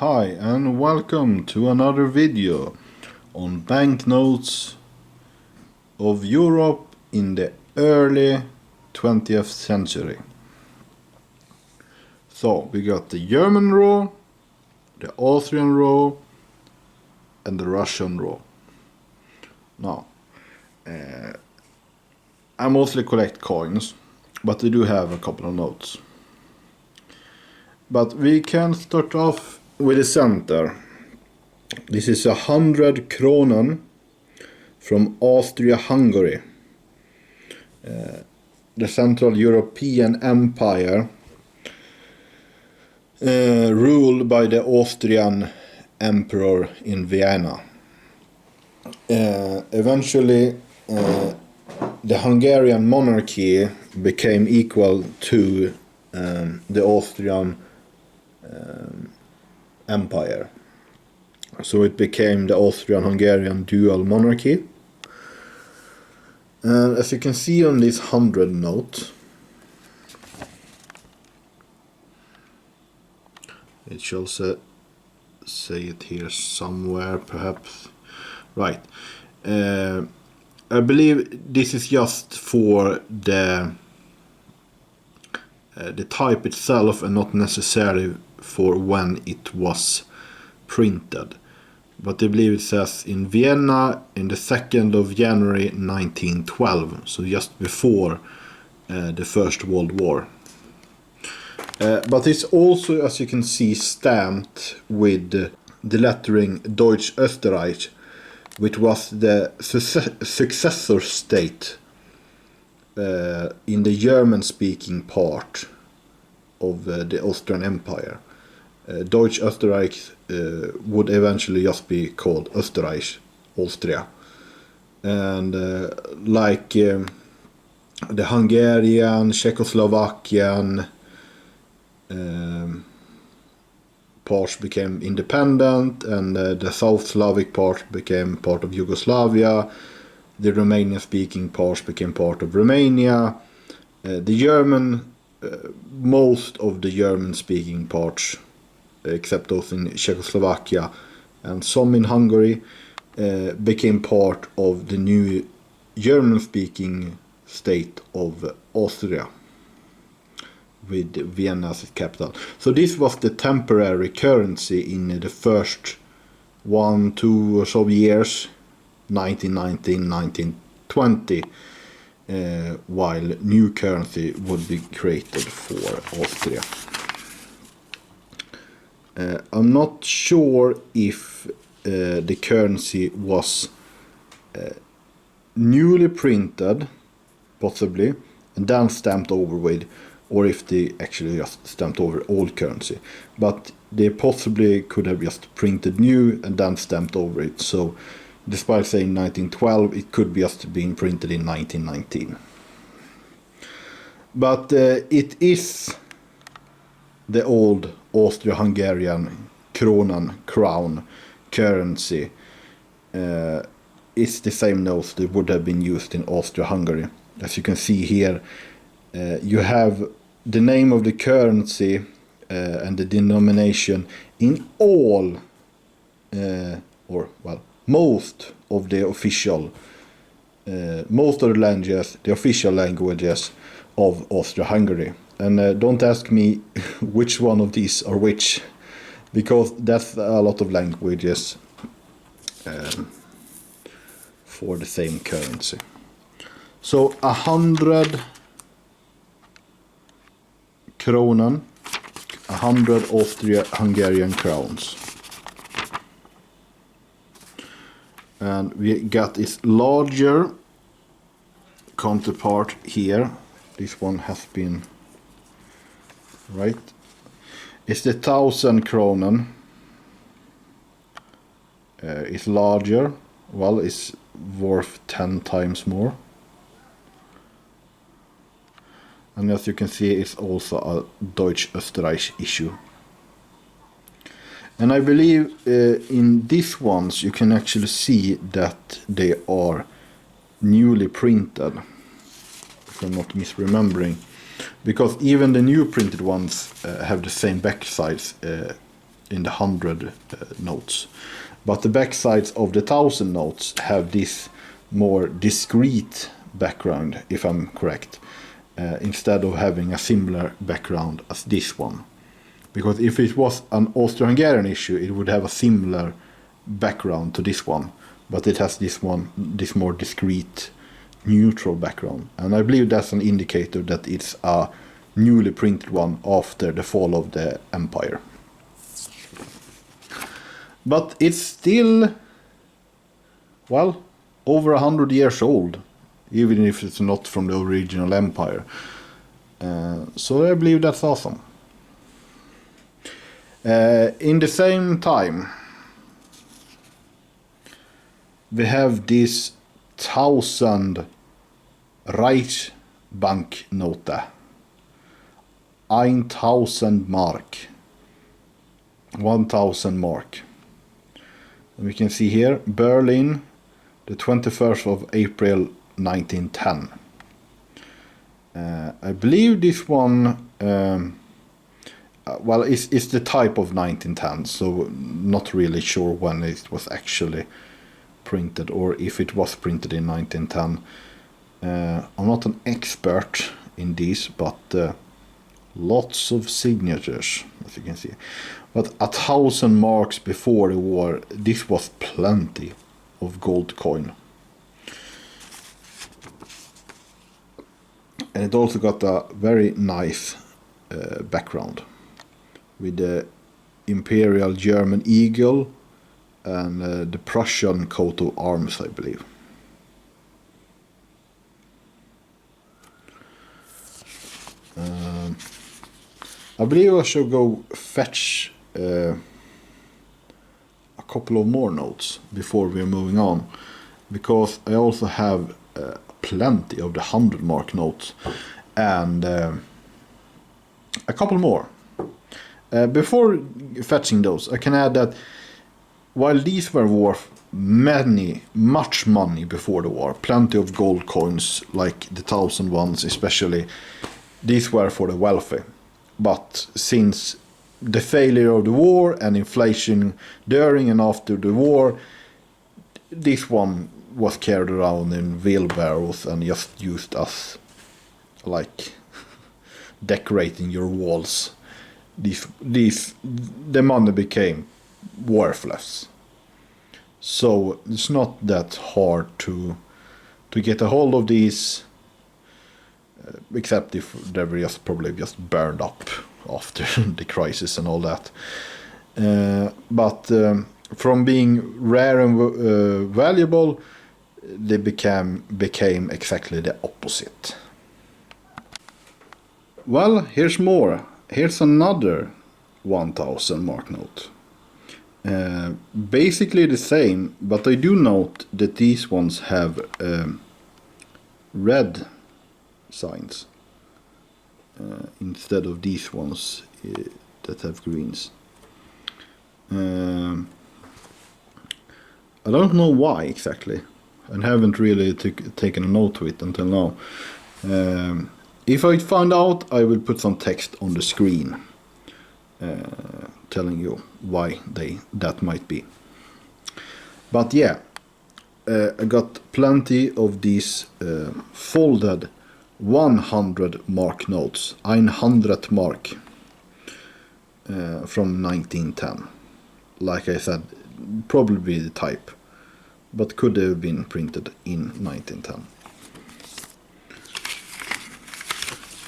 Hi and welcome to another video on banknotes of Europe in the early 20th century. So we got the German row, the Austrian row and the Russian row. Now, I mostly collect coins, but I do have a couple of notes. But we can start off with the center. This is 100 kronen from Austria-Hungary. The Central European Empire, ruled by the Austrian Emperor in Vienna. Eventually, the Hungarian monarchy became equal to the Austrian Empire. So it became the Austrian-Hungarian dual monarchy. And as you can see on this 100 note, it shall say it here somewhere perhaps. Right. I believe this is just for the type itself and not necessarily for when it was printed. But I believe it says in Vienna in the 2nd of January 1912, so just before the First World War. But it's also, as you can see, stamped with the lettering Deutsch Österreich, which was the successor state in the German-speaking part of the Austrian Empire. Deutsch Österreich would eventually just be called Österreich, Austria. And like the Hungarian, Czechoslovakian parts became independent, and the South Slavic part became part of Yugoslavia. The Romanian-speaking parts became part of Romania. The German, most of the German-speaking parts, except those in Czechoslovakia and some in Hungary, became part of the new German-speaking state of Austria, with Vienna as its capital. So this was the temporary currency in the first 1-2 or so years, 1919, 1920, while new currency would be created for Austria. I'm not sure if the currency was newly printed, possibly, and then stamped over with, or if they actually just stamped over old currency. But they possibly could have just printed new and then stamped over it. So despite saying 1912, it could be just being printed in 1919. But it is the old Austro-Hungarian crown currency. It's the same notes that would have been used in Austria-Hungary. As you can see here, you have the name of the currency and the denomination in all, most of the official, most of the languages, the official languages of Austria-Hungary. And don't ask me which one of these are which, because that's a lot of languages for the same currency. So 100 kronen, 100 Austria-Hungarian crowns. And we got its larger counterpart here. This one has been, right? It's the 1000 kronen. It's larger. Well, it's worth 10 times more. And as you can see, it's also a Deutsch Österreich issue. And I believe in these ones you can actually see that they are newly printed, if I'm not misremembering. Because even the new printed ones have the same back size in the 100 notes. But the backsides of the 1000 notes have this more discrete background, if I'm correct, instead of having a similar background as this one. Because if it was an Austro-Hungarian issue, it would have a similar background to this one. But it has this more discrete, neutral background. And I believe that's an indicator that it's a newly printed one after the fall of the empire. But it's still, well, over 100 years old, even if it's not from the original empire. So I believe that's awesome. In the same time, we have this 1000 Reichsbanknote, 1000 mark, 1000 mark. And we can see here, Berlin, the 21st of April 1910. I believe this one, well, it's the type of 1910, so not really sure when it was actually printed or if it was printed in 1910. I'm not an expert in this, but lots of signatures, as you can see. But 1000 marks before the war, this was plenty of gold coin. And it also got a very nice background with the Imperial German eagle and the Prussian coat of arms, I believe. I believe I should go fetch a couple of more notes before we're moving on, because I also have plenty of the 100 mark notes and a couple more. Before fetching those, I can add that while these were worth much money before the war, plenty of gold coins like the 1000 ones especially, these were for the wealthy. But since the failure of the war and inflation during and after the war, this one was carried around in wheelbarrows and just used as like decorating your walls. The money became worthless. So it's not that hard to get a hold of these, except if they were probably just burned up after the crisis and all that. But from being rare and valuable, they became exactly the opposite. Well, here's more. Here's another 1000 mark note. Basically the same, but I do note that these ones have red signs instead of these ones that have greens. I don't know why exactly, and haven't really taken a note of it until now. If I find out, I will put some text on the screen telling you why that might be. But yeah, I got plenty of these folded 100 mark notes, 100 mark, from 1910. Like I said, probably the type, but could have been printed in 1910.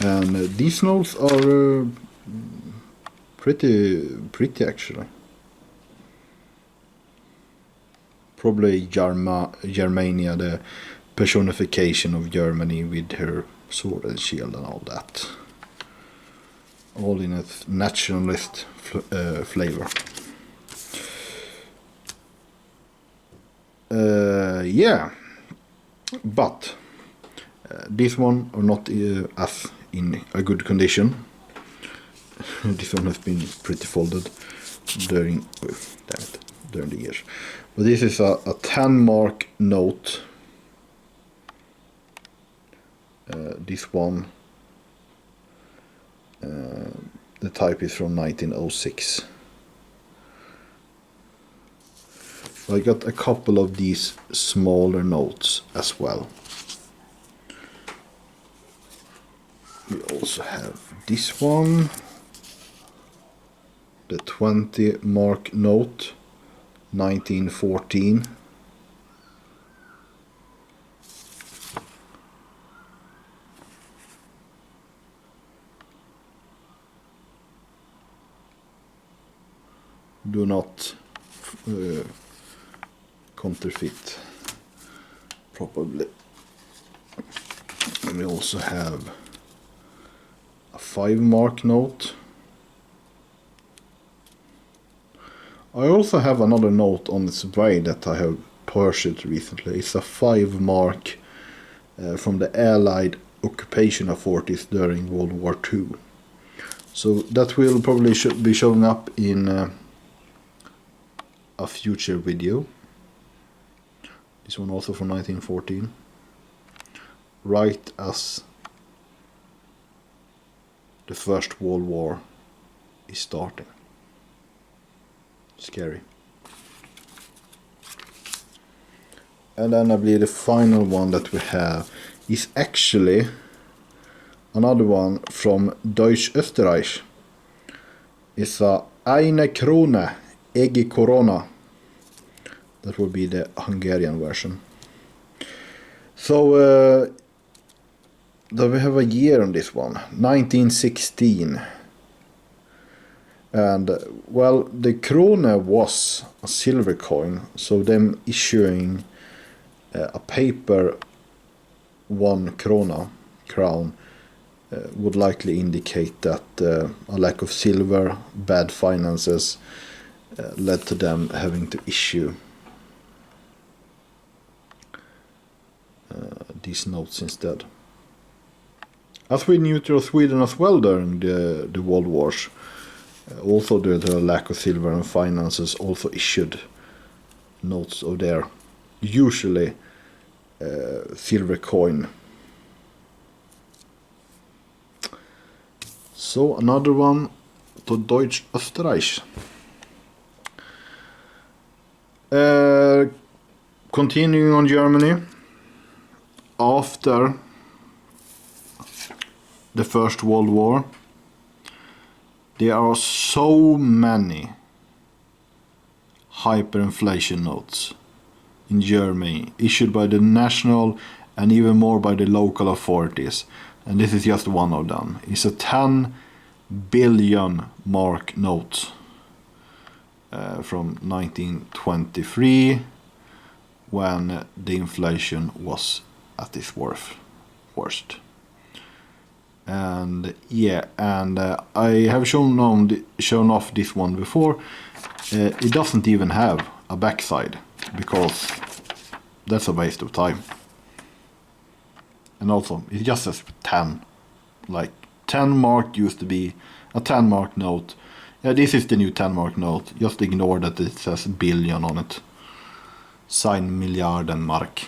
And these notes are pretty actually. Probably Germania, the personification of Germany with her sword and shield and all that. All in a nationalist flavor. Yeah, but this one are not as in a good condition. This one has been pretty folded during the years. But this is a 10 mark note. This one, the type is from 1906. I got a couple of these smaller notes as well. We also have this one, the 20 mark note, 1914. Do not counterfeit, probably. And we also have a 5 mark note. I also have another note on its way that I have purchased recently. It's a 5 mark from the Allied occupation forces during World War II. So that will probably be showing up in a future video. This one also from 1914. Right as the First World War is starting. Scary. And then I believe the final one that we have is actually another one from Deutsch Österreich. It's a Eine Krone, Ege Corona. That will be the Hungarian version. So do we have a year on this one? 1916. And well, the krona was a silver coin, so them issuing a paper 1 crown would likely indicate that a lack of silver, bad finances led to them having to issue these notes instead. As with neutral Sweden as well during the World Wars, also due to a lack of silver and finances, also issued notes of their usually silver coin. So another one to Deutsch Österreich. Continuing on Germany, after the First World War, there are so many hyperinflation notes in Germany issued by the national and even more by the local authorities. And this is just one of them. It's a 10 billion mark note from 1923, when the inflation was at its worst. And yeah, and I have shown off this one before. It doesn't even have a backside, because that's a waste of time. And also, it just says 10. Like 10 mark used to be a 10 mark note. Yeah, this is the new 10 mark note. Just ignore that it says billion on it. Sign miljarden mark.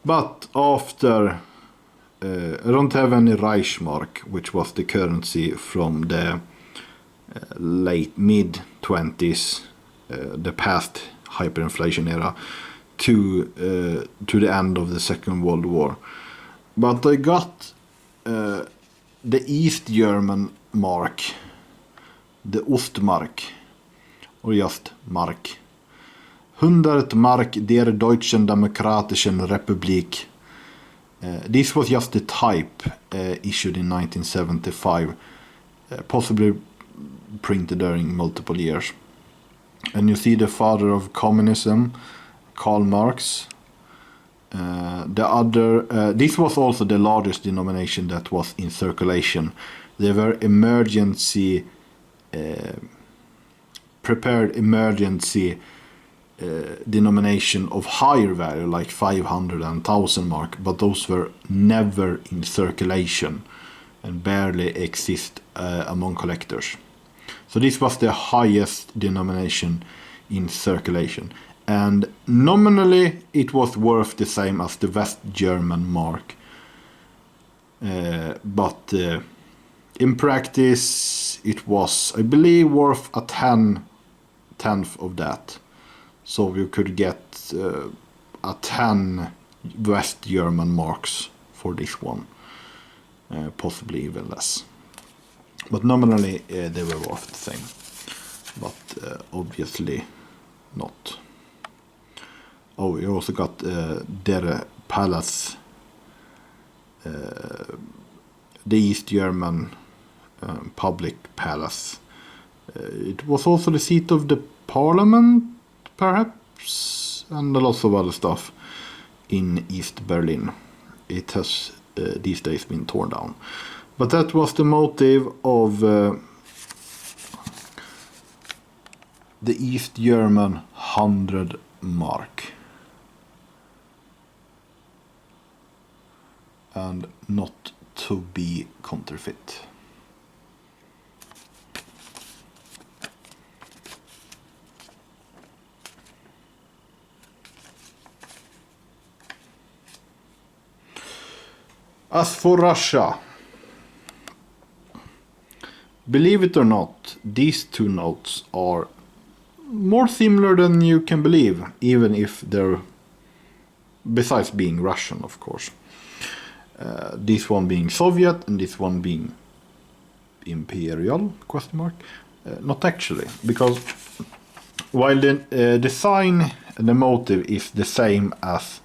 But after I don't have any Reichsmark, which was the currency from the late mid-20s, the past hyperinflation era, to the end of the Second World War. But I got the East German mark, the Ostmark, or just Mark. 100 Mark der Deutschen Demokratischen Republik. This was just the type issued in 1975, possibly printed during multiple years. And you see the father of communism, Karl Marx. This was also the largest denomination that was in circulation. They were prepared emergency denomination of higher value, like 500 and 1000 mark, but those were never in circulation and barely exist among collectors. So this was the highest denomination in circulation, and nominally it was worth the same as the West German mark, but in practice it was, I believe, worth a 10 1/10 of that. So you could get a 10 West German marks for this one. Possibly even less. But nominally they were worth the same. But obviously not. Oh, you also got Der Palace, the East German public palace. It was also the seat of the parliament, perhaps, and a lot of other stuff in East Berlin. It has these days been torn down. But that was the motive of the East German 100 mark. And not to be counterfeit. As for Russia, believe it or not, these two notes are more similar than you can believe, even if they're, besides being Russian, of course. This one being Soviet and this one being Imperial, question mark? Not actually, because while the design and the motive is the same as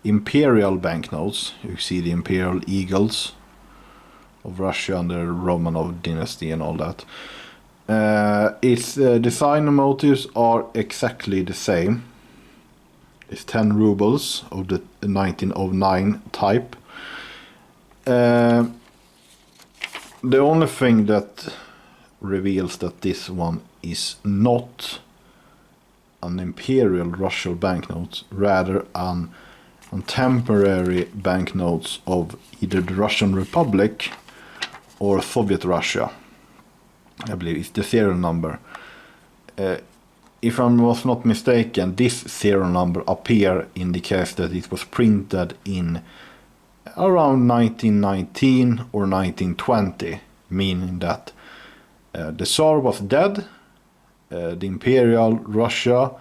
Imperial banknotes, you see the Imperial Eagles of Russia and the Romanov dynasty and all that. Its design and motives are exactly the same. It's 10 rubles of the 1909 type. The only thing that reveals that this one is not an Imperial Russian banknote, rather an contemporary banknotes of either the Russian Republic or Soviet Russia. I believe it's the serial number. If I was not mistaken, this serial number appear indicates that it was printed in around 1919 or 1920, meaning that the Tsar was dead, the Imperial Russia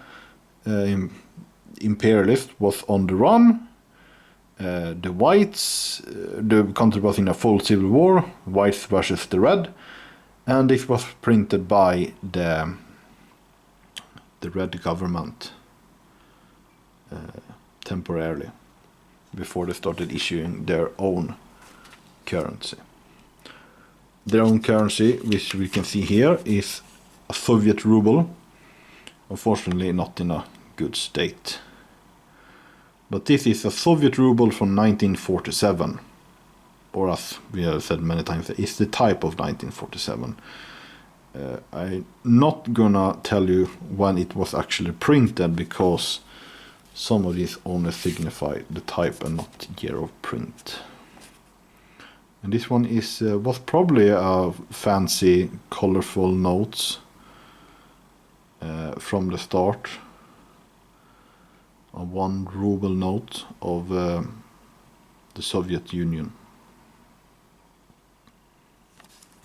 imperialist was on the run, the whites, the country was in a full civil war, whites versus the red, and this was printed by the red government temporarily before they started issuing their own currency. Their own currency, which we can see here, is a Soviet ruble, unfortunately not in a good state. But this is a Soviet ruble from 1947, or as we have said many times, it's the type of 1947. I'm not gonna tell you when it was actually printed, because some of these only signify the type and not year of print. And this one is was probably a fancy, colorful notes from the start. A 1 ruble note of the Soviet Union.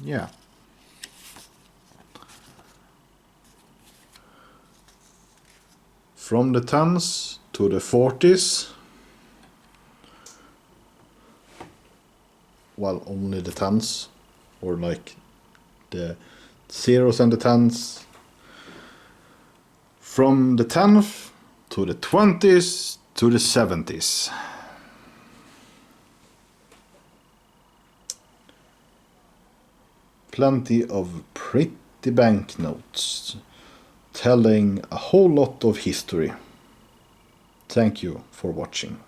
Yeah. From the 10s to the 40s. Well, only the 10s, or like the 0s and the 10s. From the 10th to the 20s to the 70s. Plenty of pretty banknotes telling a whole lot of history. Thank you for watching.